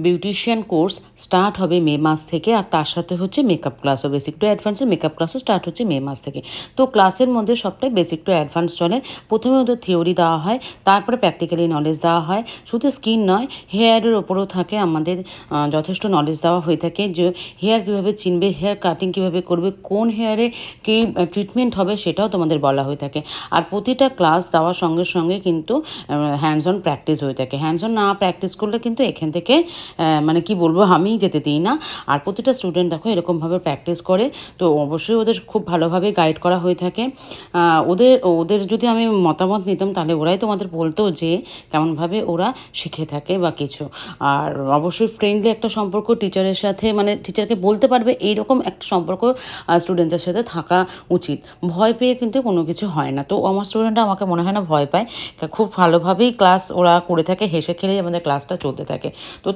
Beautician course start হবে মে মাস থেকে, আর তার সাথে হচ্ছে মেকআপ ক্লাসও, বেসিক টু অ্যাডভান্সের মেকআপ ক্লাসও স্টার্ট হচ্ছে মে মাস থেকে। তো ক্লাসের মধ্যে সবটাই বেসিক টু অ্যাডভান্স চলে। প্রথমে ওদের থিওরি দেওয়া হয়, তারপরে প্র্যাকটিক্যালি নলেজ দেওয়া হয়। শুধু স্কিন নয়, হেয়ারের ওপরেও থাকে আমাদের যথেষ্ট নলেজ দেওয়া হয়ে থাকে, যে হেয়ার কীভাবে চিনবে, হেয়ার কাটিং কীভাবে করবে, কোন হেয়ারে কী ট্রিটমেন্ট হবে সেটাও তোমাদের বলা হয়ে থাকে। আর প্রতিটা ক্লাস দেওয়ার সঙ্গে সঙ্গে কিন্তু হ্যান্ডস অন প্র্যাকটিস হয়ে থাকে। হ্যান্ডস অন না প্র্যাকটিস করলে কিন্তু এখান থেকে মানে কি বলবো, আমি যেতে দিই না। আর প্রতিটা স্টুডেন্ট দেখো এরকমভাবে প্র্যাকটিস করে, তো অবশ্যই ওদের খুব ভালোভাবে গাইড করা হয়ে থাকে। ওদের ওদের যদি আমি মতামত নিতাম তাহলে ওরাই তোমাদের বলতো যে কেমনভাবে ওরা শিখে থাকে বা কিছু। আর অবশ্যই ফ্রেন্ডলি একটা সম্পর্ক টিচারের সাথে, মানে টিচারকে বলতে পারবে এইরকম একটা সম্পর্ক স্টুডেন্টদের সাথে থাকা উচিত। ভয় পেয়ে কিন্তু কোনো কিছু হয় না। তো আমার স্টুডেন্টরা আমাকে মনে হয় না ভয় পায়, তা খুব ভালোভাবেই ক্লাস ওরা করে থাকে, হেসে খেলেই আমাদের ক্লাসটা চলতে থাকে। তো